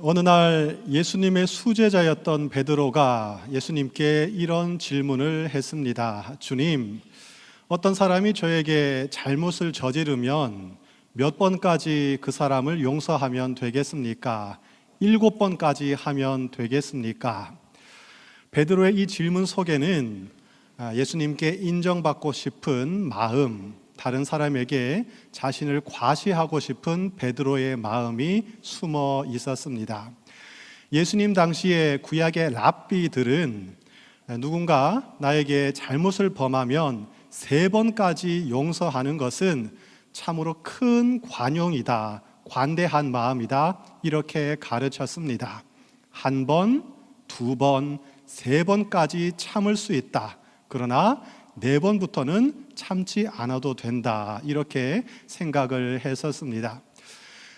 어느 날 예수님의 수제자였던 베드로가 예수님께 이런 질문을 했습니다. 주님, 어떤 사람이 저에게 잘못을 저지르면 몇 번까지 그 사람을 용서하면 되겠습니까? 7번까지 하면 되겠습니까? 베드로의 이 질문 속에는 예수님께 인정받고 싶은 마음, 다른 사람에게 자신을 과시하고 싶은 베드로의 마음이 숨어 있었습니다. 예수님 당시에 구약의 랍비들은 누군가 나에게 잘못을 범하면 3번까지 용서하는 것은 참으로 큰 관용이다, 관대한 마음이다, 이렇게 가르쳤습니다. 1번, 2번, 3번까지 참을 수 있다. 그러나 4번부터는 참지 않아도 된다, 이렇게 생각을 했었습니다.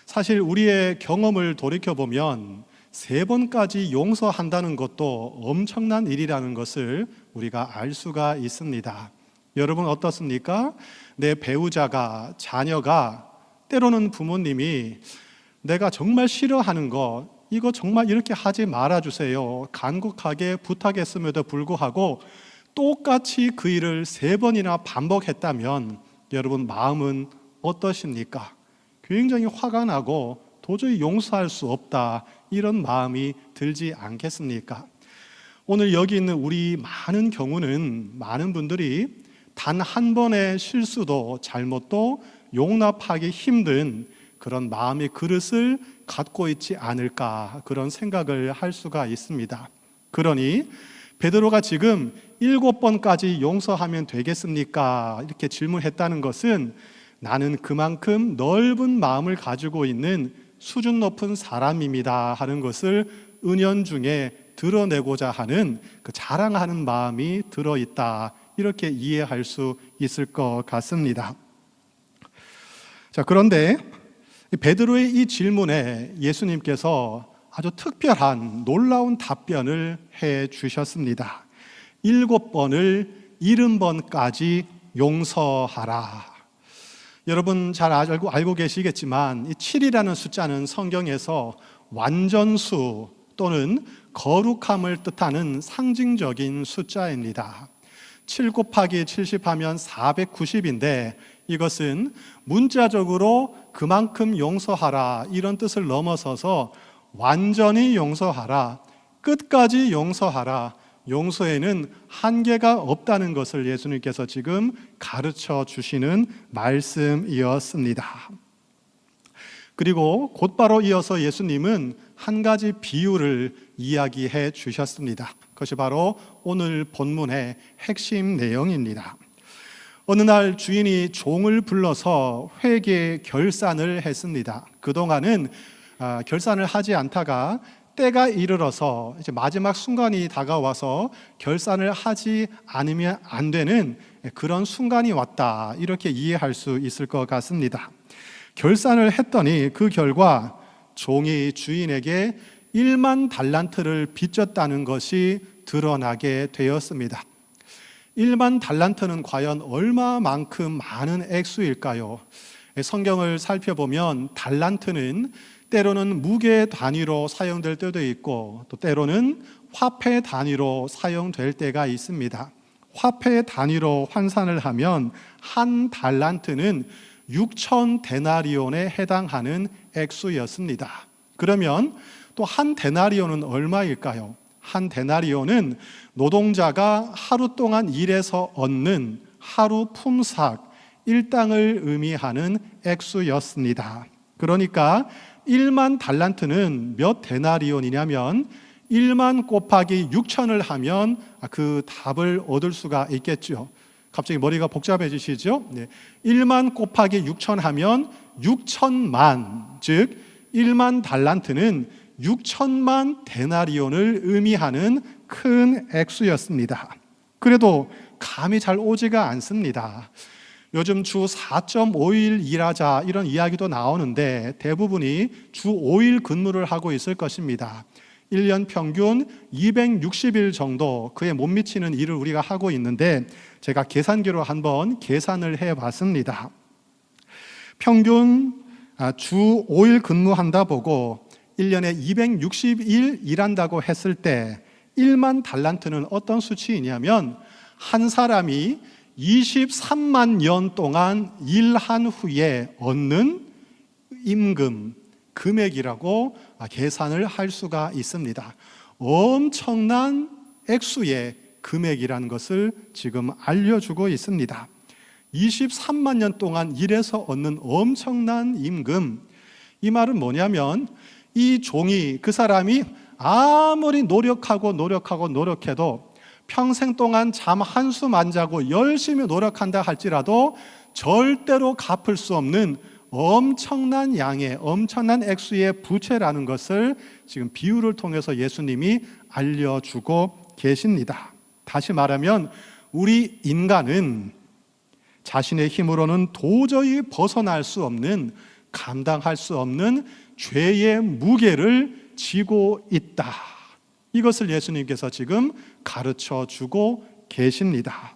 사실 우리의 경험을 돌이켜보면 3번까지 용서한다는 것도 엄청난 일이라는 것을 우리가 알 수가 있습니다. 여러분 어떻습니까? 내 배우자가, 자녀가, 때로는 부모님이 내가 정말 싫어하는 거, 이거 정말 이렇게 하지 말아주세요, 간곡하게 부탁했음에도 불구하고 똑같이 그 일을 3번이나 반복했다면 여러분 마음은 어떠십니까? 굉장히 화가 나고 도저히 용서할 수 없다, 이런 마음이 들지 않겠습니까? 오늘 여기 있는 우리 많은 경우는 많은 분들이 단 한 번의 실수도 잘못도 용납하기 힘든 그런 마음의 그릇을 갖고 있지 않을까, 그런 생각을 할 수가 있습니다. 그러니 베드로가 지금 7번까지 용서하면 되겠습니까? 이렇게 질문했다는 것은 나는 그만큼 넓은 마음을 가지고 있는 수준 높은 사람입니다 하는 것을 은연중에 드러내고자 하는 그 자랑하는 마음이 들어있다, 이렇게 이해할 수 있을 것 같습니다. 자, 그런데 베드로의 이 질문에 예수님께서 아주 특별한 놀라운 답변을 해 주셨습니다. 7번을 70번까지 용서하라. 여러분 잘 알고 계시겠지만 이 7이라는 숫자는 성경에서 완전수 또는 거룩함을 뜻하는 상징적인 숫자입니다. 7 곱하기 70 하면 490인데 이것은 문자적으로 그만큼 용서하라, 이런 뜻을 넘어서서 완전히 용서하라, 끝까지 용서하라, 용서에는 한계가 없다는 것을 예수님께서 지금 가르쳐 주시는 말씀이었습니다. 그리고 곧바로 이어서 예수님은 한 가지 비유를 이야기해 주셨습니다. 그것이 바로 오늘 본문의 핵심 내용입니다. 어느 날 주인이 종을 불러서 회계 결산을 했습니다. 그동안은 결산을 하지 않다가 때가 이르러서 이제 마지막 순간이 다가와서 결산을 하지 않으면 안 되는 그런 순간이 왔다, 이렇게 이해할 수 있을 것 같습니다. 결산을 했더니 그 결과 종이 주인에게 1만 달란트를 빚졌다는 것이 드러나게 되었습니다. 1만 달란트는 과연 얼마만큼 많은 액수일까요? 성경을 살펴보면 달란트는 때로는 무게 단위로 사용될 때도 있고 또 때로는 화폐 단위로 사용될 때가 있습니다. 화폐 단위로 환산을 하면 한 달란트는 6천 데나리온에 해당하는 액수였습니다. 그러면 또 한 데나리온은 얼마일까요? 한 데나리온은 노동자가 하루 동안 일해서 얻는 하루 품삯 1당을 의미하는 액수였습니다. 그러니까 1만 달란트는 몇 데나리온이냐면 1만 곱하기 6천을 하면 그 답을 얻을 수가 있겠죠. 갑자기 머리가 복잡해지시죠? 1만 곱하기 6천 하면 6천만, 즉 1만 달란트는 6천만 데나리온을 의미하는 큰 액수였습니다. 그래도 감이 잘 오지가 않습니다. 요즘 주 4.5일 일하자, 이런 이야기도 나오는데 대부분이 주 5일 근무를 하고 있을 것입니다. 1년 평균 260일 정도 그에 못 미치는 일을 우리가 하고 있는데 제가 계산기로 한번 계산을 해봤습니다. 평균 주 5일 근무한다 보고 1년에 260일 일한다고 했을 때 1만 달란트는 어떤 수치이냐면 한 사람이 23만 년 동안 일한 후에 얻는 임금, 금액이라고 계산을 할 수가 있습니다. 엄청난 액수의 금액이라는 것을 지금 알려주고 있습니다. 23만 년 동안 일해서 얻는 엄청난 임금. 이 말은 뭐냐면 이 종이, 그 사람이 아무리 노력해도 평생 동안 잠 한숨 안 자고 열심히 노력한다 할지라도 절대로 갚을 수 없는 엄청난 양의, 엄청난 액수의 부채라는 것을 지금 비유를 통해서 예수님이 알려주고 계십니다. 다시 말하면 우리 인간은 자신의 힘으로는 도저히 벗어날 수 없는, 감당할 수 없는 죄의 무게를 지고 있다. 이것을 예수님께서 지금 가르쳐 주고 계십니다.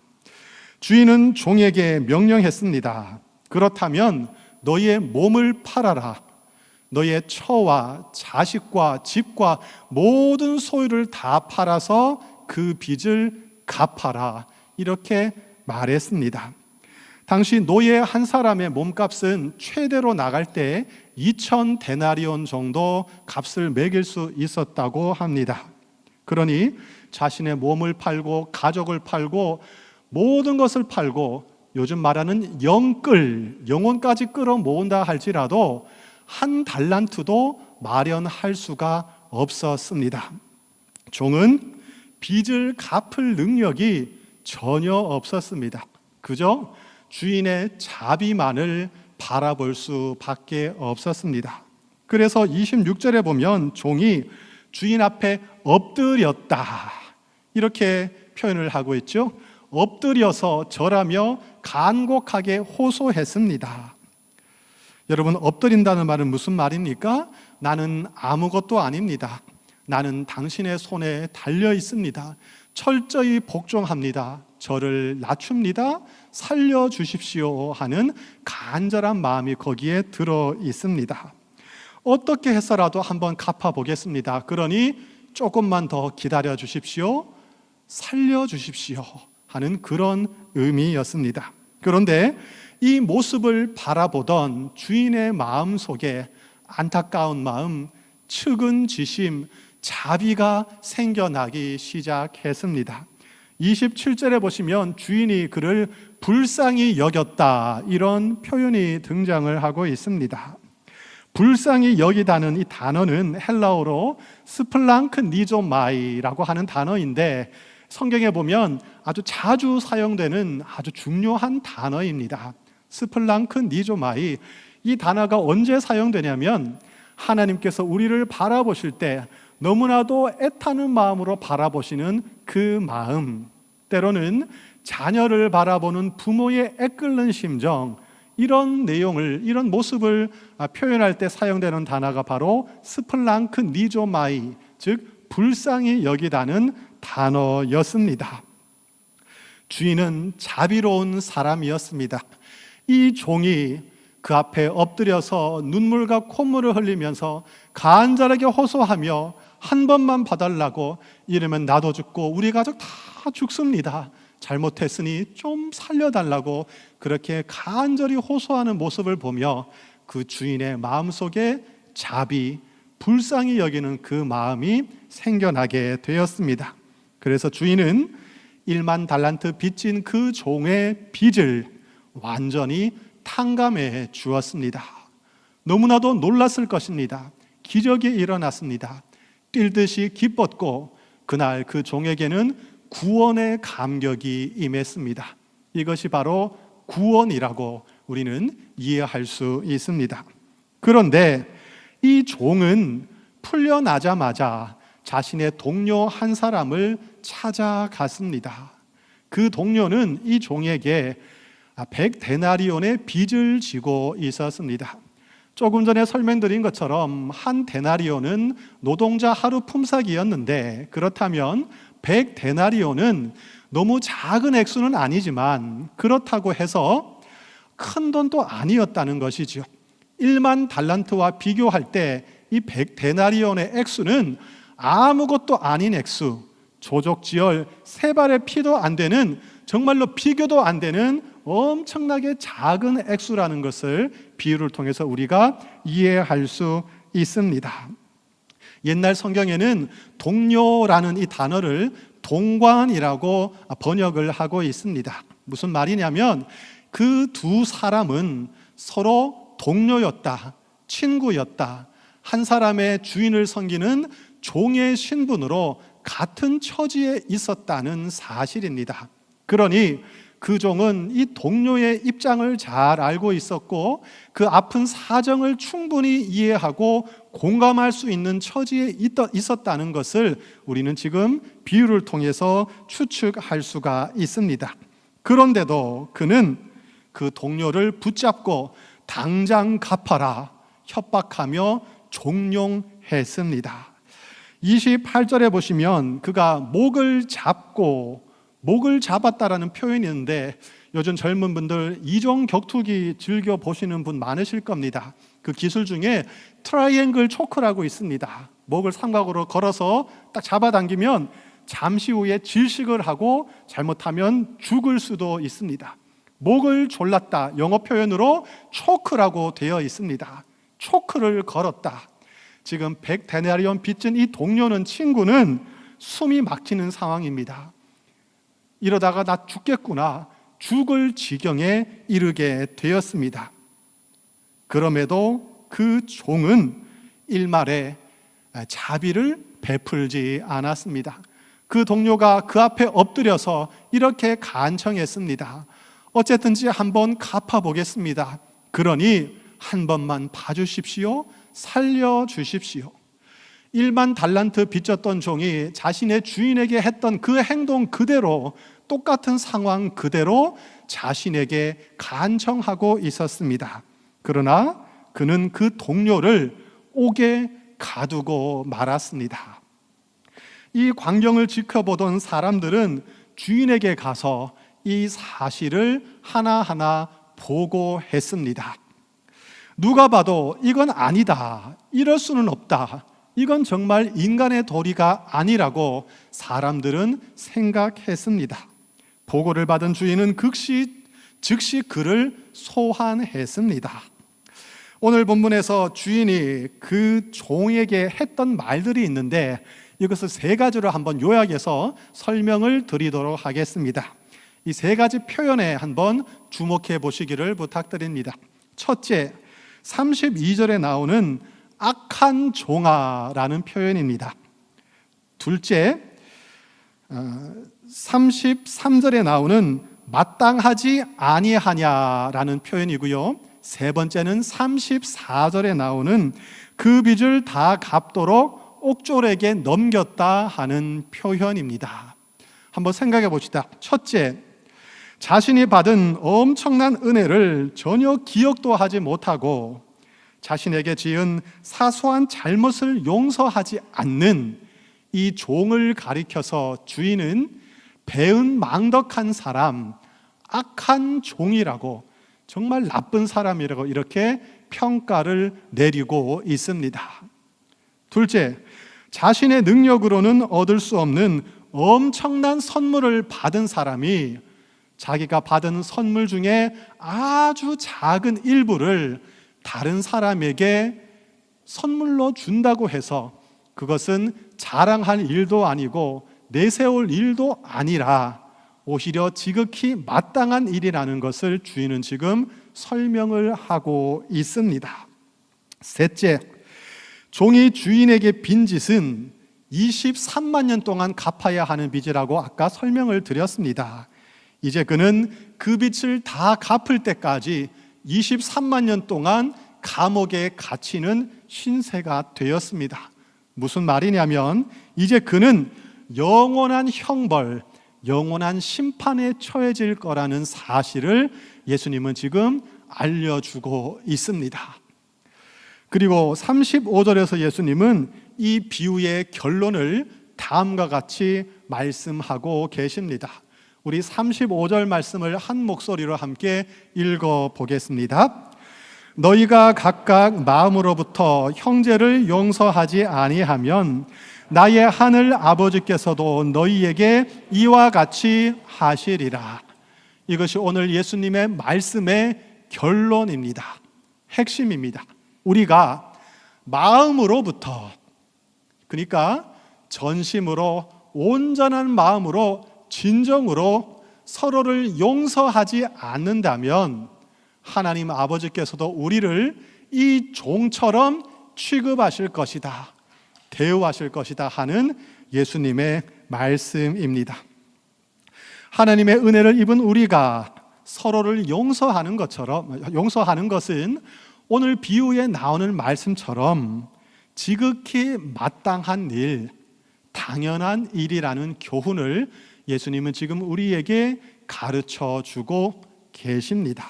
주인은 종에게 명령했습니다. 그렇다면 너의 몸을 팔아라. 너의 처와 자식과 집과 모든 소유를 다 팔아서 그 빚을 갚아라. 이렇게 말했습니다. 당시 노예 한 사람의 몸값은 최대로 나갈 때 2,000 데나리온 정도 값을 매길 수 있었다고 합니다. 그러니 자신의 몸을 팔고 가족을 팔고 모든 것을 팔고 요즘 말하는 영혼까지 끌어 모은다 할지라도 한 달란트도 마련할 수가 없었습니다. 종은 빚을 갚을 능력이 전혀 없었습니다. 그저 주인의 자비만을 바라볼 수밖에 없었습니다. 그래서 26절에 보면 종이 주인 앞에 엎드렸다 이렇게 표현을 하고 있죠. 엎드려서 절하며 간곡하게 호소했습니다. 여러분, 엎드린다는 말은 무슨 말입니까? 나는 아무것도 아닙니다. 나는 당신의 손에 달려 있습니다. 철저히 복종합니다. 저를 낮춥니다. 살려주십시오 하는 간절한 마음이 거기에 들어 있습니다. 어떻게 해서라도 한번 갚아보겠습니다. 그러니 조금만 더 기다려 주십시오. 살려주십시오 하는 그런 의미였습니다. 그런데 이 모습을 바라보던 주인의 마음 속에 안타까운 마음, 측은지심, 자비가 생겨나기 시작했습니다. 27절에 보시면 주인이 그를 불쌍히 여겼다 이런 표현이 등장을 하고 있습니다. 불쌍히 여기다는 이 단어는 헬라어로 스플랑크니조마이라고 하는 단어인데 성경에 보면 아주 자주 사용되는 아주 중요한 단어입니다. 스플랑크니조마이, 이 단어가 언제 사용되냐면 하나님께서 우리를 바라보실 때 너무나도 애타는 마음으로 바라보시는 그 마음, 때로는 자녀를 바라보는 부모의 애끓는 심정, 이런 내용을, 이런 모습을 표현할 때 사용되는 단어가 바로 스플랑크니조마이, 즉 불쌍히 여기다는 단어였습니다. 주인은 자비로운 사람이었습니다. 이 종이 그 앞에 엎드려서 눈물과 콧물을 흘리면서 간절하게 호소하며 한 번만 봐달라고, 이러면 나도 죽고 우리 가족 다 죽습니다. 잘못했으니 좀 살려달라고 그렇게 간절히 호소하는 모습을 보며 그 주인의 마음속에 자비, 불쌍히 여기는 그 마음이 생겨나게 되었습니다. 그래서 주인은 1만 달란트 빚진 그 종의 빚을 완전히 탕감해 주었습니다. 너무나도 놀랐을 것입니다. 기적이 일어났습니다. 뛸듯이 기뻤고 그날 그 종에게는 구원의 감격이 임했습니다. 이것이 바로 구원이라고 우리는 이해할 수 있습니다. 그런데 이 종은 풀려나자마자 자신의 동료 한 사람을 찾아갔습니다. 그 동료는 이 종에게 100데나리온의 빚을 지고 있었습니다. 조금 전에 설명드린 것처럼 한 데나리온은 노동자 하루 품삯이었는데, 그렇다면 100데나리온은 너무 작은 액수는 아니지만 그렇다고 해서 큰 돈도 아니었다는 것이죠. 1만 달란트와 비교할 때 이 100데나리온의 액수는 아무것도 아닌 액수, 조족지열 세 발의 피도 안 되는, 정말로 비교도 안 되는 엄청나게 작은 액수라는 것을 비유를 통해서 우리가 이해할 수 있습니다. 옛날 성경에는 동료라는 이 단어를 동관이라고 번역을 하고 있습니다. 무슨 말이냐면 그 두 사람은 서로 동료였다, 친구였다, 한 사람의 주인을 섬기는 종의 신분으로 같은 처지에 있었다는 사실입니다. 그러니 그 종은 이 동료의 입장을 잘 알고 있었고 그 아픈 사정을 충분히 이해하고 공감할 수 있는 처지에 있었다는 것을 우리는 지금 비유를 통해서 추측할 수가 있습니다. 그런데도 그는 그 동료를 붙잡고 당장 갚아라 협박하며 종용했습니다. 28절에 보시면 그가 목을 잡았다라는 표현이 있는데, 요즘 젊은 분들 이종 격투기 즐겨 보시는 분 많으실 겁니다. 그 기술 중에 트라이앵글 초크라고 있습니다. 목을 삼각으로 걸어서 딱 잡아당기면 잠시 후에 질식을 하고 잘못하면 죽을 수도 있습니다. 목을 졸랐다, 영어 표현으로 초크라고 되어 있습니다. 초크를 걸었다. 지금 100데나리온 빚진 이 동료는, 친구는 숨이 막히는 상황입니다. 이러다가 나 죽겠구나, 죽을 지경에 이르게 되었습니다. 그럼에도 그 종은 일말에 자비를 베풀지 않았습니다. 그 동료가 그 앞에 엎드려서 이렇게 간청했습니다. 어쨌든지 한번 갚아보겠습니다. 그러니 한 번만 봐주십시오. 살려주십시오. 1만 달란트 빚졌던 종이 자신의 주인에게 했던 그 행동 그대로, 똑같은 상황 그대로 자신에게 간청하고 있었습니다. 그러나 그는 그 동료를 옥에 가두고 말았습니다. 이 광경을 지켜보던 사람들은 주인에게 가서 이 사실을 하나하나 보고했습니다. 누가 봐도 이건 아니다, 이럴 수는 없다, 이건 정말 인간의 도리가 아니라고 사람들은 생각했습니다. 보고를 받은 주인은 즉시 그를 소환했습니다. 오늘 본문에서 주인이 그 종에게 했던 말들이 있는데, 이것을 세 가지로 한번 요약해서 설명을 드리도록 하겠습니다. 이 세 가지 표현에 한번 주목해 보시기를 부탁드립니다. 첫째, 32절에 나오는 악한 종아라는 표현입니다. 둘째, 33절에 나오는 마땅하지 아니하냐라는 표현이고요. 세 번째는 34절에 나오는 그 빚을 다 갚도록 옥졸에게 넘겼다 하는 표현입니다. 한번 생각해 봅시다. 첫째, 자신이 받은 엄청난 은혜를 전혀 기억도 하지 못하고 자신에게 지은 사소한 잘못을 용서하지 않는 이 종을 가리켜서 주인은 배은망덕한 사람, 악한 종이라고, 정말 나쁜 사람이라고 이렇게 평가를 내리고 있습니다. 둘째, 자신의 능력으로는 얻을 수 없는 엄청난 선물을 받은 사람이 자기가 받은 선물 중에 아주 작은 일부를 다른 사람에게 선물로 준다고 해서 그것은 자랑할 일도 아니고 내세울 일도 아니라 오히려 지극히 마땅한 일이라는 것을 주인은 지금 설명을 하고 있습니다. 셋째, 종이 주인에게 빈 짓은 23만 년 동안 갚아야 하는 빚이라고 아까 설명을 드렸습니다. 이제 그는 그 빚을 다 갚을 때까지 23만 년 동안 감옥에 갇히는 신세가 되었습니다. 무슨 말이냐면 이제 그는 영원한 형벌, 영원한 심판에 처해질 거라는 사실을 예수님은 지금 알려주고 있습니다. 그리고 35절에서 예수님은 이 비유의 결론을 다음과 같이 말씀하고 계십니다. 우리 35절 말씀을 한 목소리로 함께 읽어보겠습니다. 너희가 각각 마음으로부터 형제를 용서하지 아니하면 나의 하늘 아버지께서도 너희에게 이와 같이 하시리라. 이것이 오늘 예수님의 말씀의 결론입니다. 핵심입니다. 우리가 마음으로부터, 그러니까 전심으로 온전한 마음으로 진정으로 서로를 용서하지 않는다면 하나님 아버지께서도 우리를 이 종처럼 취급하실 것이다, 대우하실 것이다 하는 예수님의 말씀입니다. 하나님의 은혜를 입은 우리가 서로를 용서하는 것은 오늘 비유에 나오는 말씀처럼 지극히 마땅한 일, 당연한 일이라는 교훈을 예수님은 지금 우리에게 가르쳐 주고 계십니다.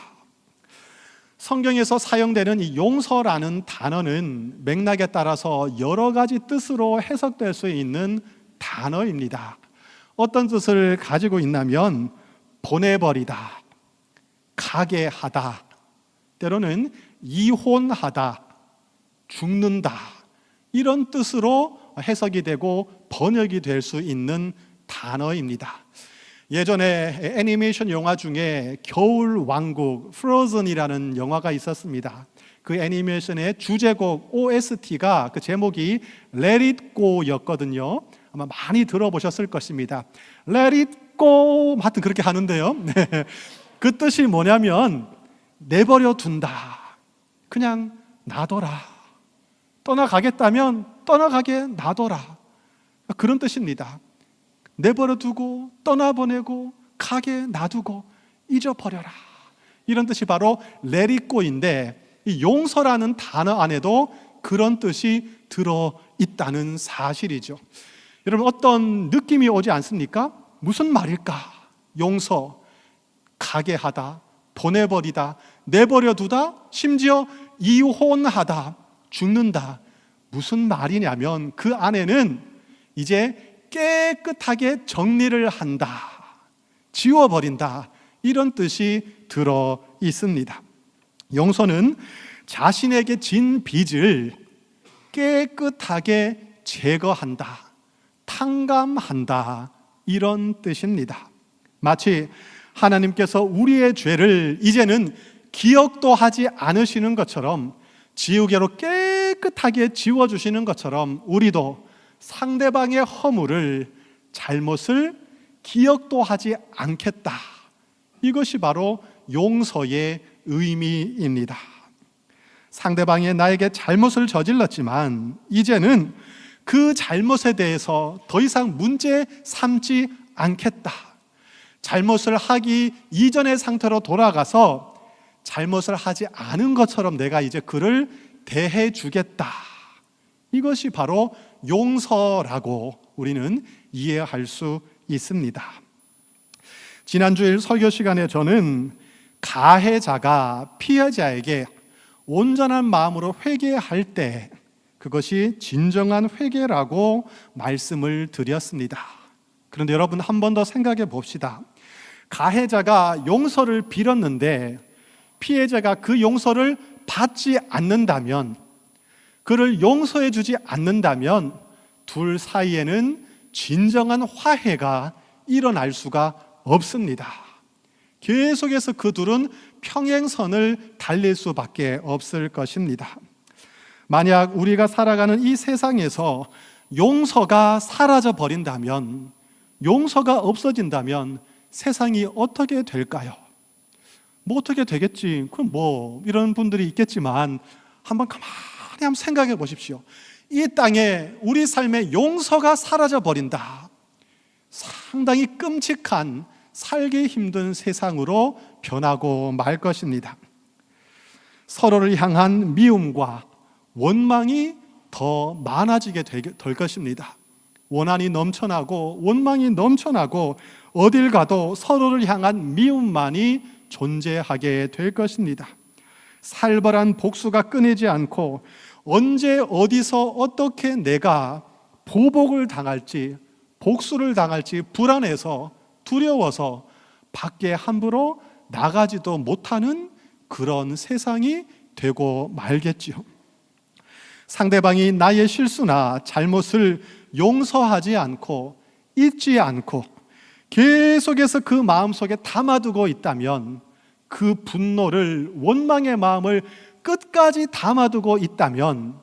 성경에서 사용되는 이 용서라는 단어는 맥락에 따라서 여러 가지 뜻으로 해석될 수 있는 단어입니다. 어떤 뜻을 가지고 있냐면 보내버리다, 가게 하다, 때로는 이혼하다, 죽는다, 이런 뜻으로 해석이 되고 번역이 될 수 있는 단어입니다. 예전에 애니메이션 영화 중에 겨울 왕국 프로즌이라는 영화가 있었습니다. 그 애니메이션의 주제곡 OST가 그 제목이 Let It Go였거든요. 아마 많이 들어보셨을 것입니다. Let It Go, 하여튼 그렇게 하는데요. 네. 그 뜻이 뭐냐면 내버려 둔다, 그냥 놔둬라, 떠나가겠다면 떠나가게 놔둬라, 그런 뜻입니다. 내버려 두고 떠나보내고 가게 놔두고 잊어버려라, 이런 뜻이 바로 Let It Go인데, 이 용서라는 단어 안에도 그런 뜻이 들어있다는 사실이죠. 여러분, 어떤 느낌이 오지 않습니까? 무슨 말일까? 용서, 가게 하다, 보내버리다, 내버려 두다, 심지어 이혼하다, 죽는다. 무슨 말이냐면 그 안에는 이제 깨끗하게 정리를 한다, 지워버린다, 이런 뜻이 들어 있습니다. 용서는 자신에게 진 빚을 깨끗하게 제거한다, 탕감한다, 이런 뜻입니다. 마치 하나님께서 우리의 죄를 이제는 기억도 하지 않으시는 것처럼, 지우개로 깨끗하게 지워주시는 것처럼 우리도 상대방의 허물을, 잘못을 기억도 하지 않겠다, 이것이 바로 용서의 의미입니다. 상대방이 나에게 잘못을 저질렀지만 이제는 그 잘못에 대해서 더 이상 문제 삼지 않겠다, 잘못을 하기 이전의 상태로 돌아가서 잘못을 하지 않은 것처럼 내가 이제 그를 대해 주겠다, 이것이 바로 용서라고 우리는 이해할 수 있습니다. 지난주일 설교 시간에 저는 가해자가 피해자에게 온전한 마음으로 회개할 때 그것이 진정한 회개라고 말씀을 드렸습니다. 그런데 여러분, 한 번 더 생각해 봅시다. 가해자가 용서를 빌었는데 피해자가 그 용서를 받지 않는다면, 그를 용서해 주지 않는다면 둘 사이에는 진정한 화해가 일어날 수가 없습니다. 계속해서 그 둘은 평행선을 달릴 수밖에 없을 것입니다. 만약 우리가 살아가는 이 세상에서 용서가 사라져 버린다면, 용서가 없어진다면 세상이 어떻게 될까요? 뭐 어떻게 되겠지, 그럼 뭐, 이런 분들이 있겠지만 한번 가만히 한번 생각해 보십시오. 이 땅에 우리 삶에 용서가 사라져 버린다, 상당히 끔찍한, 살기 힘든 세상으로 변하고 말 것입니다. 서로를 향한 미움과 원망이 더 많아지게 될 것입니다. 원한이 넘쳐나고 원망이 넘쳐나고 어딜 가도 서로를 향한 미움만이 존재하게 될 것입니다. 살벌한 복수가 끊이지 않고 언제 어디서 어떻게 내가 보복을 당할지, 복수를 당할지 불안해서, 두려워서 밖에 함부로 나가지도 못하는 그런 세상이 되고 말겠지요. 상대방이 나의 실수나 잘못을 용서하지 않고 잊지 않고 계속해서 그 마음속에 담아두고 있다면, 그 분노를, 원망의 마음을 끝까지 담아두고 있다면,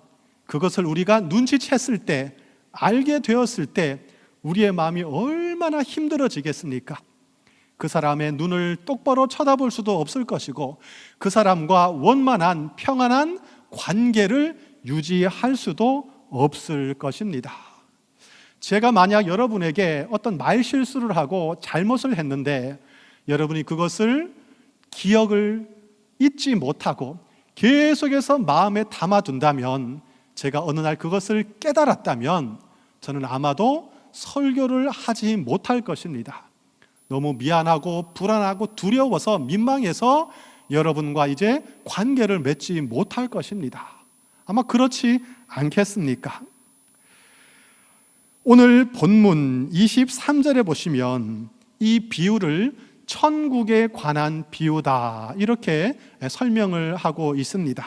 그것을 우리가 눈치챘을 때, 알게 되었을 때 우리의 마음이 얼마나 힘들어지겠습니까? 그 사람의 눈을 똑바로 쳐다볼 수도 없을 것이고, 그 사람과 원만한 평안한 관계를 유지할 수도 없을 것입니다. 제가 만약 여러분에게 어떤 말실수를 하고 잘못을 했는데 여러분이 그것을 기억을 잊지 못하고 계속해서 마음에 담아둔다면, 제가 어느 날 그것을 깨달았다면 저는 아마도 설교를 하지 못할 것입니다. 너무 미안하고 불안하고 두려워서, 민망해서 여러분과 이제 관계를 맺지 못할 것입니다. 아마 그렇지 않겠습니까? 오늘 본문 23절에 보시면 이 비유를 천국에 관한 비유다, 이렇게 설명을 하고 있습니다.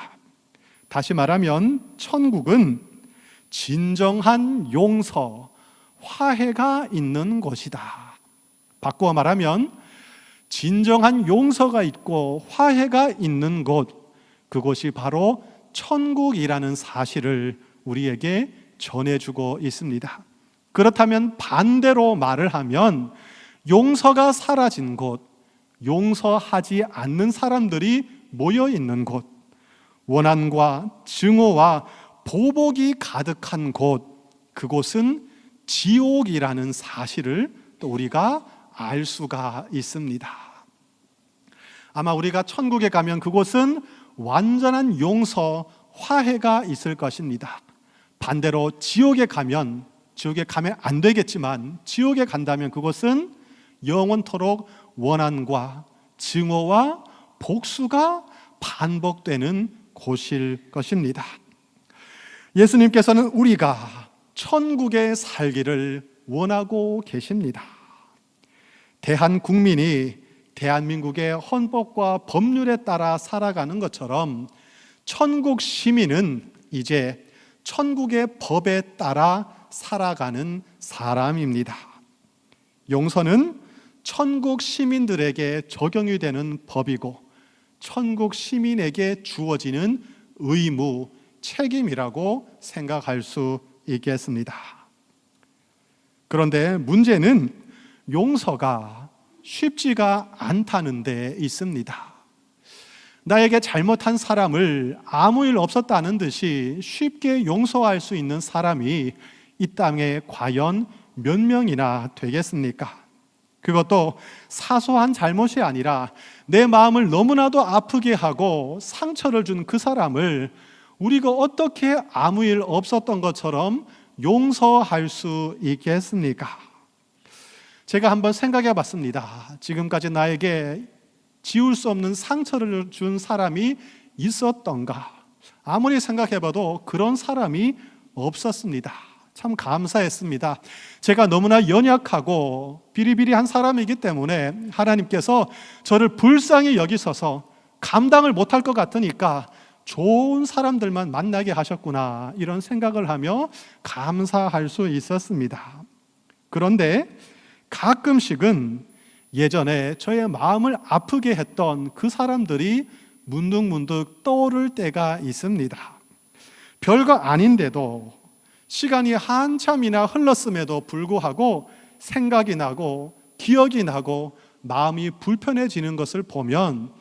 다시 말하면 천국은 진정한 용서, 화해가 있는 곳이다. 바꾸어 말하면 진정한 용서가 있고 화해가 있는 곳, 그곳이 바로 천국이라는 사실을 우리에게 전해주고 있습니다. 그렇다면 반대로 말을 하면 용서가 사라진 곳, 용서하지 않는 사람들이 모여 있는 곳, 원한과 증오와 보복이 가득한 곳, 그곳은 지옥이라는 사실을 또 우리가 알 수가 있습니다. 아마 우리가 천국에 가면 그곳은 완전한 용서, 화해가 있을 것입니다. 반대로 지옥에 가면 안 되겠지만, 지옥에 간다면 그곳은 영원토록 원한과 증오와 복수가 반복되는 곳일 것입니다. 예수님께서는 우리가 천국에 살기를 원하고 계십니다. 대한국민이 대한민국의 헌법과 법률에 따라 살아가는 것처럼 천국 시민은 이제 천국의 법에 따라 살아가는 사람입니다. 용서는 천국 시민들에게 적용이 되는 법이고, 천국 시민에게 주어지는 의무, 책임이라고 생각할 수 있겠습니다. 그런데 문제는 용서가 쉽지가 않다는 데 있습니다. 나에게 잘못한 사람을 아무 일 없었다는 듯이 쉽게 용서할 수 있는 사람이 이 땅에 과연 몇 명이나 되겠습니까? 그것도 사소한 잘못이 아니라 내 마음을 너무나도 아프게 하고 상처를 준 그 사람을 우리가 어떻게 아무 일 없었던 것처럼 용서할 수 있겠습니까? 제가 한번 생각해 봤습니다. 지금까지 나에게 지울 수 없는 상처를 준 사람이 있었던가? 아무리 생각해 봐도 그런 사람이 없었습니다. 참 감사했습니다. 제가 너무나 연약하고 비리비리한 사람이기 때문에 하나님께서 저를 불쌍히 여기셔서 감당을 못할 것 같으니까 좋은 사람들만 만나게 하셨구나, 이런 생각을 하며 감사할 수 있었습니다. 그런데 가끔씩은 예전에 저의 마음을 아프게 했던 그 사람들이 문득문득 떠오를 때가 있습니다. 별거 아닌데도 시간이 한참이나 흘렀음에도 불구하고 생각이 나고 기억이 나고 마음이 불편해지는 것을 보면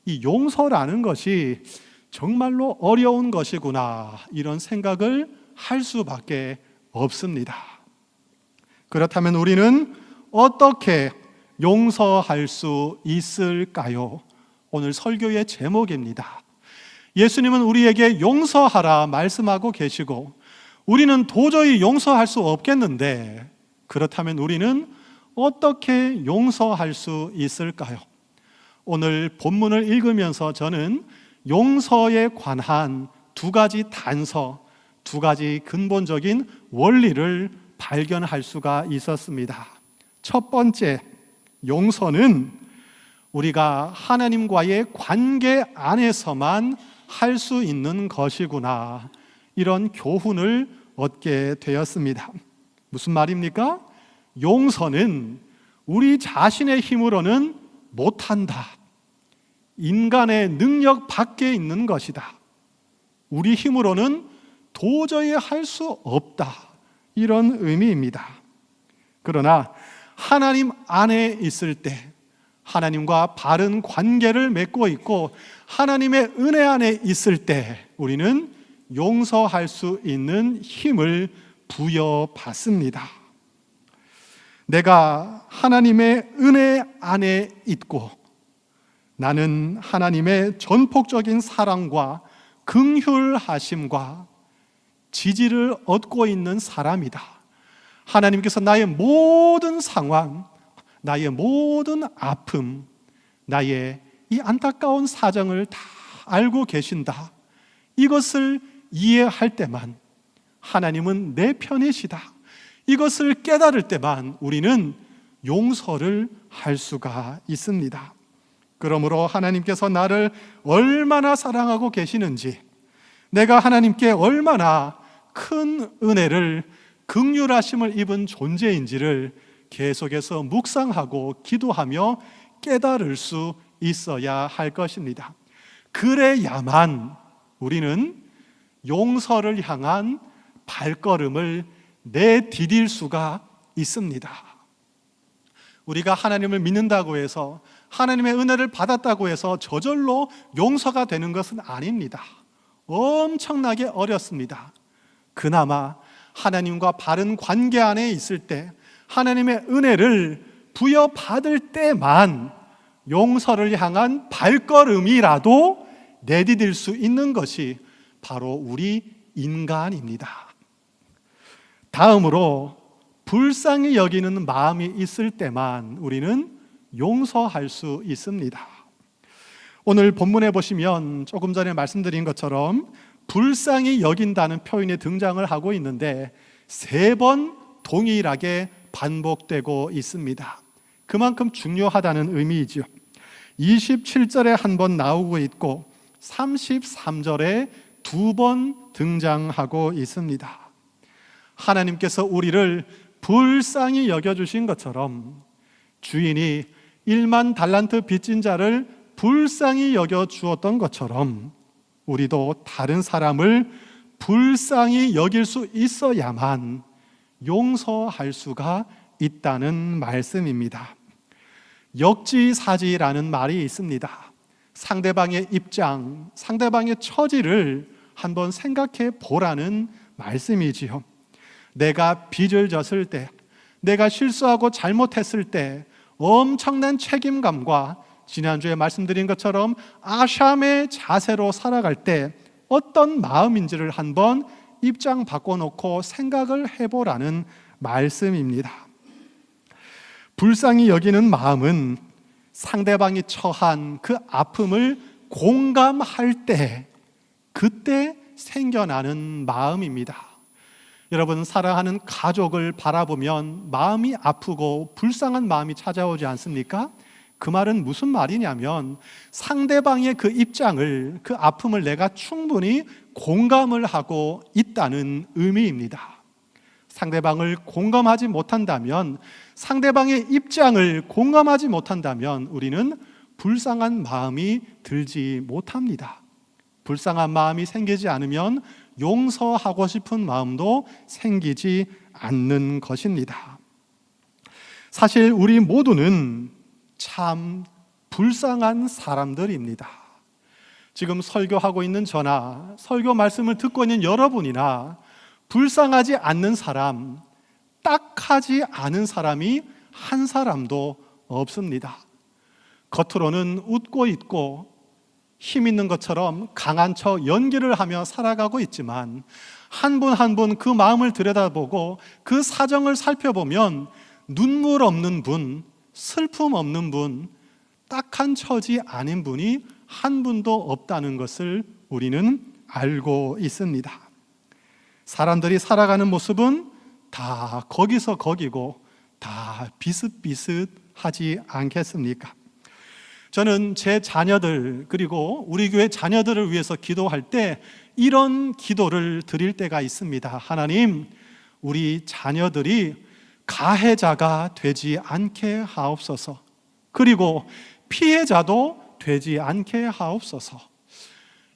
이 용서라는 것이 정말로 어려운 것이구나, 이런 생각을 할 수밖에 없습니다. 그렇다면 우리는 어떻게 용서할 수 있을까요? 오늘 설교의 제목입니다. 예수님은 우리에게 용서하라 말씀하고 계시고 우리는 도저히 용서할 수 없겠는데, 그렇다면 우리는 어떻게 용서할 수 있을까요? 오늘 본문을 읽으면서 저는 용서에 관한 두 가지 단서, 두 가지 근본적인 원리를 발견할 수가 있었습니다. 첫 번째, 용서는 우리가 하나님과의 관계 안에서만 할 수 있는 것이구나, 이런 교훈을 얻게 되었습니다. 무슨 말입니까? 용서는 우리 자신의 힘으로는 못한다. 인간의 능력 밖에 있는 것이다. 우리 힘으로는 도저히 할 수 없다. 이런 의미입니다. 그러나 하나님 안에 있을 때, 하나님과 바른 관계를 맺고 있고 하나님의 은혜 안에 있을 때 우리는 용서할 수 있는 힘을 부여받습니다. 내가 하나님의 은혜 안에 있고 나는 하나님의 전폭적인 사랑과 긍휼하심과 지지를 얻고 있는 사람이다. 하나님께서 나의 모든 상황, 나의 모든 아픔, 나의 이 안타까운 사정을 다 알고 계신다. 이것을 이해할 때만 하나님은 내 편이시다. 이것을 깨달을 때만 우리는 용서를 할 수가 있습니다. 그러므로 하나님께서 나를 얼마나 사랑하고 계시는지, 내가 하나님께 얼마나 큰 은혜를, 긍휼하심을 입은 존재인지를 계속해서 묵상하고 기도하며 깨달을 수 있어야 할 것입니다. 그래야만 우리는 용서를 향한 발걸음을 내디딜 수가 있습니다. 우리가 하나님을 믿는다고 해서, 하나님의 은혜를 받았다고 해서 저절로 용서가 되는 것은 아닙니다. 엄청나게 어렵습니다. 그나마 하나님과 바른 관계 안에 있을 때, 하나님의 은혜를 부여받을 때만 용서를 향한 발걸음이라도 내디딜 수 있는 것이 바로 우리 인간입니다. 다음으로 불쌍히 여기는 마음이 있을 때만 우리는 용서할 수 있습니다. 오늘 본문에 보시면 조금 전에 말씀드린 것처럼 불쌍히 여긴다는 표현이 등장을 하고 있는데 3번 동일하게 반복되고 있습니다. 그만큼 중요하다는 의미이죠. 27절에 한 번 나오고 있고 33절에 2번 등장하고 있습니다. 하나님께서 우리를 불쌍히 여겨주신 것처럼, 주인이 1만 달란트 빚진 자를 불쌍히 여겨주었던 것처럼 우리도 다른 사람을 불쌍히 여길 수 있어야만 용서할 수가 있다는 말씀입니다. 역지사지라는 말이 있습니다. 상대방의 입장, 상대방의 처지를 한번 생각해 보라는 말씀이지요. 내가 빚을 졌을 때, 내가 실수하고 잘못했을 때 엄청난 책임감과 지난주에 말씀드린 것처럼 아샴의 자세로 살아갈 때 어떤 마음인지를 한번 입장 바꿔놓고 생각을 해보라는 말씀입니다. 불쌍히 여기는 마음은 상대방이 처한 그 아픔을 공감할 때, 그때 생겨나는 마음입니다. 여러분, 사랑하는 가족을 바라보면 마음이 아프고 불쌍한 마음이 찾아오지 않습니까? 그 말은 무슨 말이냐면 상대방의 그 입장을, 그 아픔을 내가 충분히 공감을 하고 있다는 의미입니다. 상대방을 공감하지 못한다면, 상대방의 입장을 공감하지 못한다면 우리는 불쌍한 마음이 들지 못합니다. 불쌍한 마음이 생기지 않으면 용서하고 싶은 마음도 생기지 않는 것입니다. 사실 우리 모두는 참 불쌍한 사람들입니다. 지금 설교하고 있는 저나 설교 말씀을 듣고 있는 여러분이나 불쌍하지 않는 사람, 딱하지 않은 사람이 한 사람도 없습니다. 겉으로는 웃고 있고 힘 있는 것처럼 강한 척 연기를 하며 살아가고 있지만 한 분 한 분 그 마음을 들여다보고 그 사정을 살펴보면 눈물 없는 분, 슬픔 없는 분, 딱한 처지 아닌 분이 한 분도 없다는 것을 우리는 알고 있습니다. 사람들이 살아가는 모습은 다 거기서 거기고 다 비슷비슷하지 않겠습니까? 저는 제 자녀들 그리고 우리 교회 자녀들을 위해서 기도할 때 이런 기도를 드릴 때가 있습니다. 하나님, 우리 자녀들이 가해자가 되지 않게 하옵소서. 그리고 피해자도 되지 않게 하옵소서.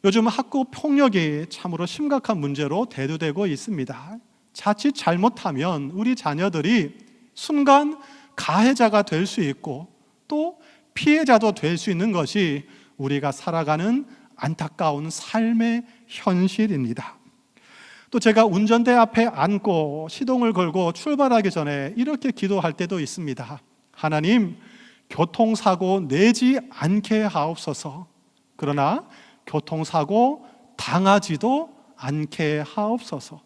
요즘 학교 폭력이 참으로 심각한 문제로 대두되고 있습니다. 자칫 잘못하면 우리 자녀들이 순간 가해자가 될 수 있고 또 피해자도 될 수 있는 것이 우리가 살아가는 안타까운 삶의 현실입니다. 또 제가 운전대 앞에 앉고 시동을 걸고 출발하기 전에 이렇게 기도할 때도 있습니다. 하나님, 교통사고 내지 않게 하옵소서. 그러나 교통사고 당하지도 않게 하옵소서.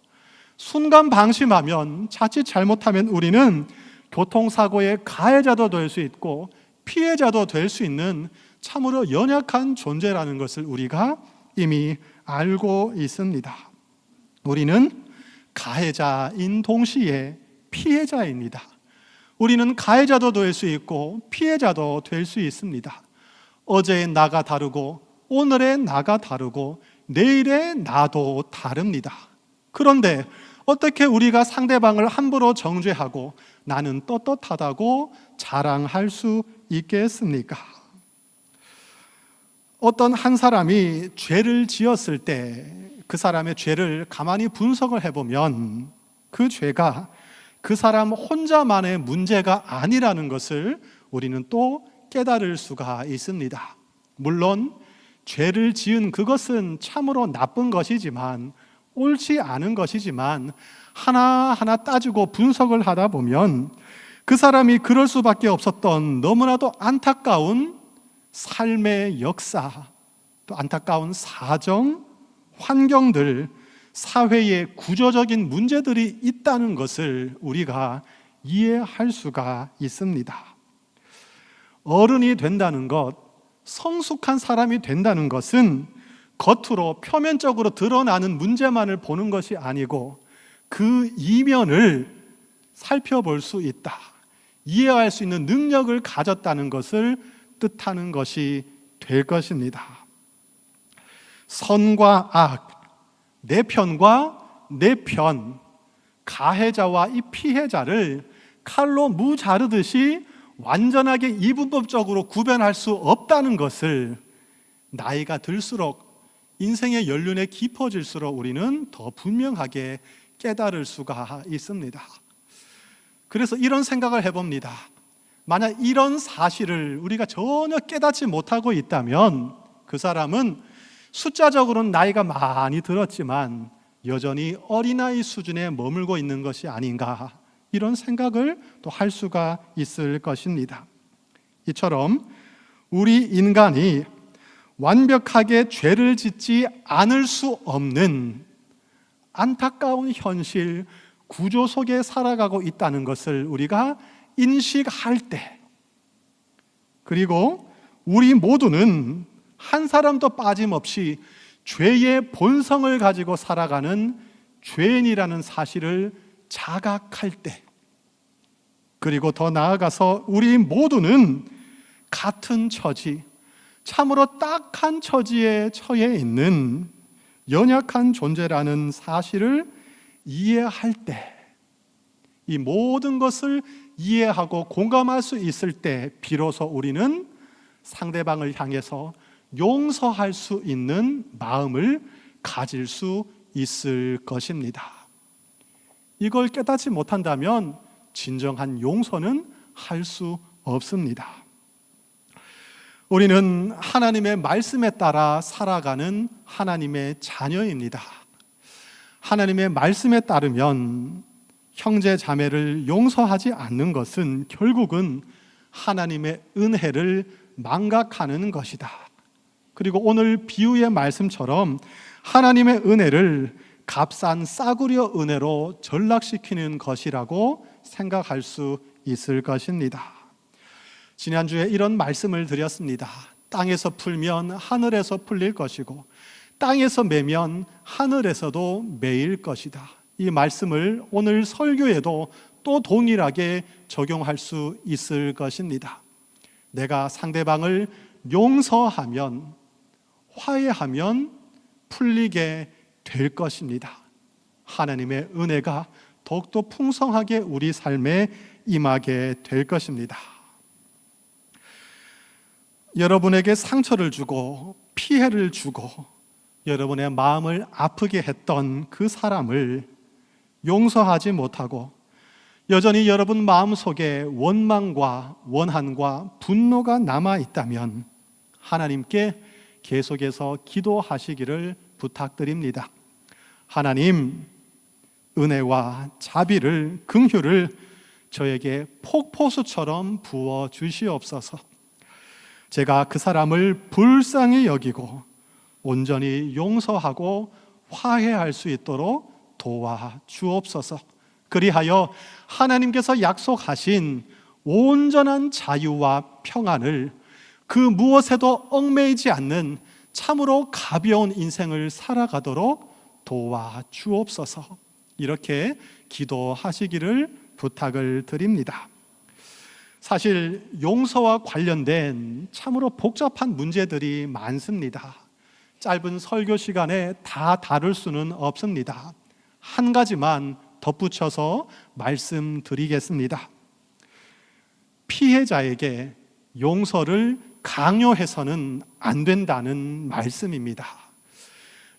순간 방심하면, 자칫 잘못하면 우리는 교통사고의 가해자도 될 수 있고 피해자도 될 수 있는 참으로 연약한 존재라는 것을 우리가 이미 알고 있습니다. 우리는 가해자인 동시에 피해자입니다. 우리는 가해자도 될 수 있고 피해자도 될 수 있습니다. 어제의 나가 다르고 오늘의 나가 다르고 내일의 나도 다릅니다. 그런데 어떻게 우리가 상대방을 함부로 정죄하고 나는 떳떳하다고 자랑할 수 있겠습니까? 어떤 한 사람이 죄를 지었을 때 그 사람의 죄를 가만히 분석을 해보면 그 죄가 그 사람 혼자만의 문제가 아니라는 것을 우리는 또 깨달을 수가 있습니다. 물론 죄를 지은 그것은 참으로 나쁜 것이지만, 옳지 않은 것이지만 하나하나 따지고 분석을 하다 보면 그 사람이 그럴 수밖에 없었던 너무나도 안타까운 삶의 역사, 또 안타까운 사정, 환경들, 사회의 구조적인 문제들이 있다는 것을 우리가 이해할 수가 있습니다. 어른이 된다는 것, 성숙한 사람이 된다는 것은 겉으로 표면적으로 드러나는 문제만을 보는 것이 아니고 그 이면을 살펴볼 수 있다, 이해할 수 있는 능력을 가졌다는 것을 뜻하는 것이 될 것입니다. 선과 악, 내 편과 내 편, 가해자와 이 피해자를 칼로 무 자르듯이 완전하게 이분법적으로 구별할 수 없다는 것을 나이가 들수록, 인생의 연륜에 깊어질수록 우리는 더 분명하게 깨달을 수가 있습니다. 그래서 이런 생각을 해봅니다. 만약 이런 사실을 우리가 전혀 깨닫지 못하고 있다면 그 사람은 숫자적으로는 나이가 많이 들었지만 여전히 어린아이 수준에 머물고 있는 것이 아닌가, 이런 생각을 또 할 수가 있을 것입니다. 이처럼 우리 인간이 완벽하게 죄를 짓지 않을 수 없는 안타까운 현실, 구조 속에 살아가고 있다는 것을 우리가 인식할 때, 그리고 우리 모두는 한 사람도 빠짐없이 죄의 본성을 가지고 살아가는 죄인이라는 사실을 자각할 때, 그리고 더 나아가서 우리 모두는 같은 처지, 참으로 딱한 처지에 처해 있는 연약한 존재라는 사실을 이해할 때, 이 모든 것을 이해하고 공감할 수 있을 때 비로소 우리는 상대방을 향해서 용서할 수 있는 마음을 가질 수 있을 것입니다. 이걸 깨닫지 못한다면 진정한 용서는 할 수 없습니다. 우리는 하나님의 말씀에 따라 살아가는 하나님의 자녀입니다. 하나님의 말씀에 따르면 형제 자매를 용서하지 않는 것은 결국은 하나님의 은혜를 망각하는 것이다. 그리고 오늘 비유의 말씀처럼 하나님의 은혜를 값싼 싸구려 은혜로 전락시키는 것이라고 생각할 수 있을 것입니다. 지난주에 이런 말씀을 드렸습니다. 땅에서 풀면 하늘에서 풀릴 것이고 땅에서 매면 하늘에서도 매일 것이다. 이 말씀을 오늘 설교에도 또 동일하게 적용할 수 있을 것입니다. 내가 상대방을 용서하면, 화해하면 풀리게 될 것입니다. 하나님의 은혜가 더욱더 풍성하게 우리 삶에 임하게 될 것입니다. 여러분에게 상처를 주고 피해를 주고 여러분의 마음을 아프게 했던 그 사람을 용서하지 못하고 여전히 여러분 마음속에 원망과 원한과 분노가 남아 있다면 하나님께 계속해서 기도하시기를 부탁드립니다. 하나님, 은혜와 자비를, 긍휼을 저에게 폭포수처럼 부어 주시옵소서. 제가 그 사람을 불쌍히 여기고 온전히 용서하고 화해할 수 있도록 도와 주옵소서. 그리하여 하나님께서 약속하신 온전한 자유와 평안을, 그 무엇에도 얽매이지 않는 참으로 가벼운 인생을 살아가도록 도와 주옵소서. 이렇게 기도하시기를 부탁을 드립니다. 사실 용서와 관련된 참으로 복잡한 문제들이 많습니다. 짧은 설교 시간에 다 다룰 수는 없습니다. 한 가지만 덧붙여서 말씀드리겠습니다. 피해자에게 용서를 강요해서는 안 된다는 말씀입니다.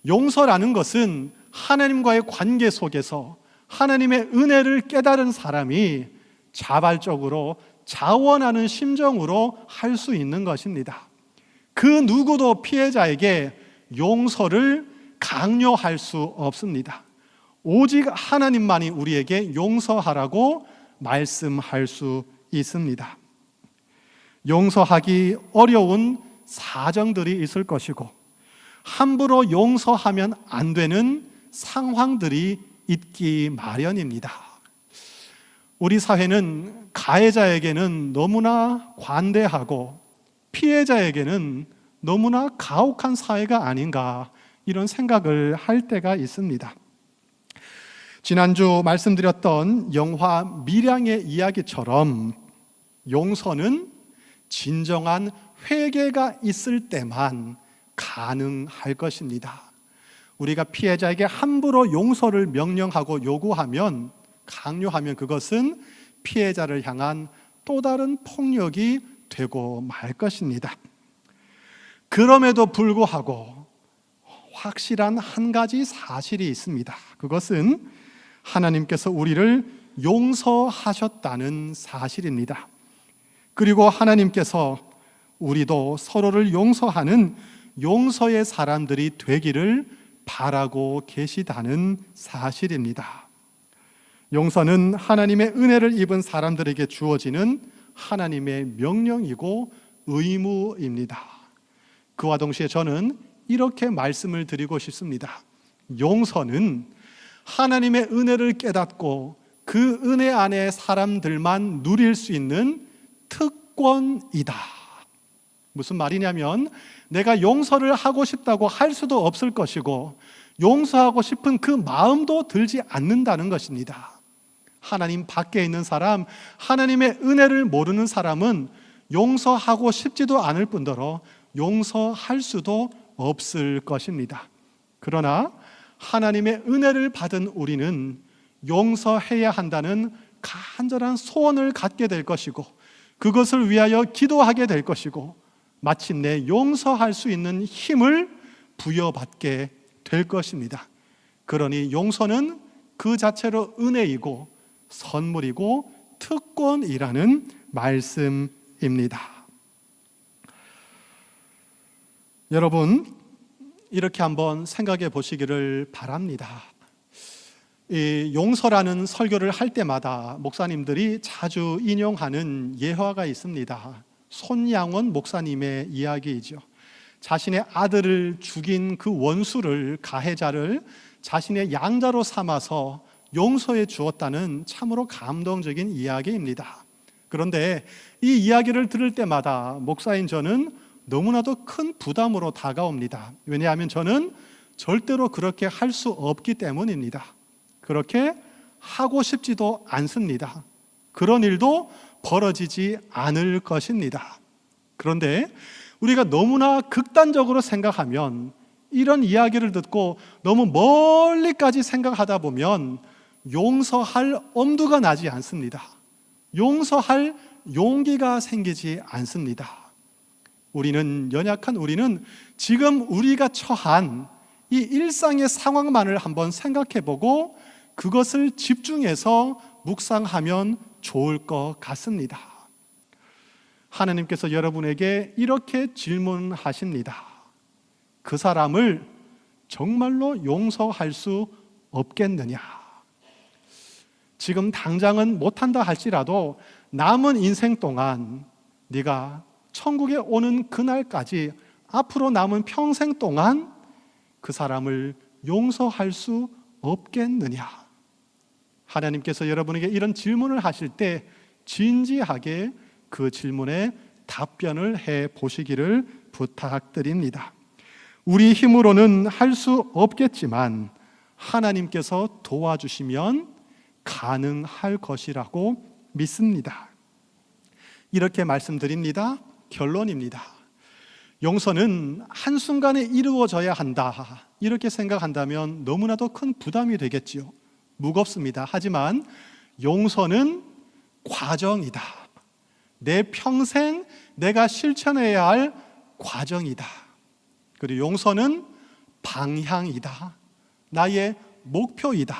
용서라는 것은 하나님과의 관계 속에서 하나님의 은혜를 깨달은 사람이 자발적으로 자원하는 심정으로 할 수 있는 것입니다. 그 누구도 피해자에게 용서를 강요할 수 없습니다. 오직 하나님만이 우리에게 용서하라고 말씀할 수 있습니다. 용서하기 어려운 사정들이 있을 것이고 함부로 용서하면 안 되는 상황들이 있기 마련입니다. 우리 사회는 가해자에게는 너무나 관대하고 피해자에게는 너무나 가혹한 사회가 아닌가, 이런 생각을 할 때가 있습니다. 지난주 말씀드렸던 영화 밀양의 이야기처럼 용서는 진정한 회개가 있을 때만 가능할 것입니다. 우리가 피해자에게 함부로 용서를 명령하고 요구하면, 강요하면 그것은 피해자를 향한 또 다른 폭력이 되고 말 것입니다. 그럼에도 불구하고 확실한 한 가지 사실이 있습니다. 그것은 하나님께서 우리를 용서하셨다는 사실입니다. 그리고 하나님께서 우리도 서로를 용서하는 용서의 사람들이 되기를 바라고 계시다는 사실입니다. 용서는 하나님의 은혜를 입은 사람들에게 주어지는 하나님의 명령이고 의무입니다. 그와 동시에 저는 이렇게 말씀을 드리고 싶습니다. 용서는 하나님의 은혜를 깨닫고 그 은혜 안에 사람들만 누릴 수 있는 특권이다. 무슨 말이냐면 내가 용서를 하고 싶다고 할 수도 없을 것이고 용서하고 싶은 그 마음도 들지 않는다는 것입니다. 하나님 밖에 있는 사람, 하나님의 은혜를 모르는 사람은 용서하고 싶지도 않을 뿐더러 용서할 수도 없을 것입니다. 그러나 하나님의 은혜를 받은 우리는 용서해야 한다는 간절한 소원을 갖게 될 것이고 그것을 위하여 기도하게 될 것이고 마침내 용서할 수 있는 힘을 부여받게 될 것입니다. 그러니 용서는 그 자체로 은혜이고 선물이고 특권이라는 말씀입니다. 여러분, 이렇게 한번 생각해 보시기를 바랍니다. 이 용서라는 설교를 할 때마다 목사님들이 자주 인용하는 예화가 있습니다. 손양원 목사님의 이야기이죠. 자신의 아들을 죽인 그 원수를, 가해자를 자신의 양자로 삼아서 용서해 주었다는 참으로 감동적인 이야기입니다. 그런데 이 이야기를 들을 때마다 목사인 저는 너무나도 큰 부담으로 다가옵니다. 왜냐하면 저는 절대로 그렇게 할 수 없기 때문입니다. 그렇게 하고 싶지도 않습니다. 그런 일도 벌어지지 않을 것입니다. 그런데 우리가 너무나 극단적으로 생각하면, 이런 이야기를 듣고 너무 멀리까지 생각하다 보면 용서할 엄두가 나지 않습니다. 용서할 용기가 생기지 않습니다. 연약한 우리는 지금 우리가 처한 이 일상의 상황만을 한번 생각해보고 그것을 집중해서 묵상하면 좋을 것 같습니다. 하나님께서 여러분에게 이렇게 질문하십니다. 그 사람을 정말로 용서할 수 없겠느냐? 지금 당장은 못한다 할지라도 남은 인생 동안, 네가 천국에 오는 그날까지 앞으로 남은 평생 동안 그 사람을 용서할 수 없겠느냐? 하나님께서 여러분에게 이런 질문을 하실 때 진지하게 그 질문에 답변을 해 보시기를 부탁드립니다. 우리 힘으로는 할 수 없겠지만 하나님께서 도와주시면 가능할 것이라고 믿습니다. 이렇게 말씀드립니다. 결론입니다. 용서는 한순간에 이루어져야 한다, 이렇게 생각한다면 너무나도 큰 부담이 되겠지요. 무겁습니다. 하지만 용서는 과정이다. 내 평생 내가 실천해야 할 과정이다. 그리고 용서는 방향이다. 나의 목표이다.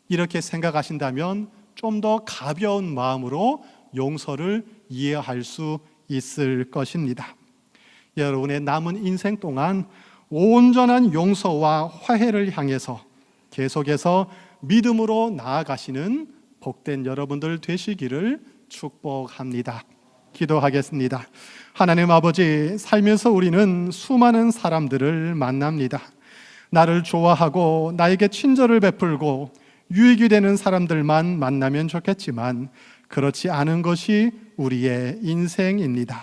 이렇게 생각하신다면 좀 더 가벼운 마음으로 용서를 이해할 수 있을 것입니다. 여러분의 남은 인생 동안 온전한 용서와 화해를 향해서 계속해서 믿음으로 나아가시는 복된 여러분들 되시기를 축복합니다. 기도하겠습니다. 하나님 아버지, 살면서 우리는 수많은 사람들을 만납니다. 나를 좋아하고 나에게 친절을 베풀고 유익이 되는 사람들만 만나면 좋겠지만 그렇지 않은 것이 우리의 인생입니다.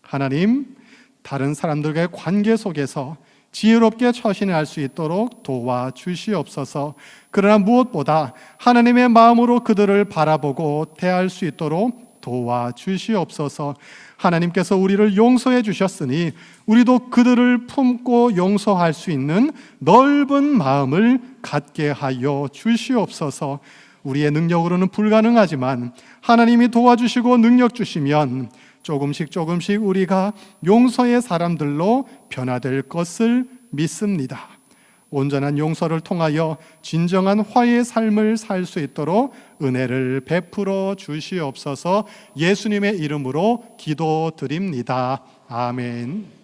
하나님, 다른 사람들과의 관계 속에서 지혜롭게 처신할 수 있도록 도와주시옵소서. 그러나 무엇보다 하나님의 마음으로 그들을 바라보고 대할 수 있도록 도와주시옵소서. 하나님께서 우리를 용서해 주셨으니 우리도 그들을 품고 용서할 수 있는 넓은 마음을 갖게 하여 주시옵소서. 우리의 능력으로는 불가능하지만 하나님이 도와주시고 능력 주시면 조금씩 우리가 용서의 사람들로 변화될 것을 믿습니다. 온전한 용서를 통하여 진정한 화해의 삶을 살 수 있도록 은혜를 베풀어 주시옵소서. 예수님의 이름으로 기도드립니다. 아멘.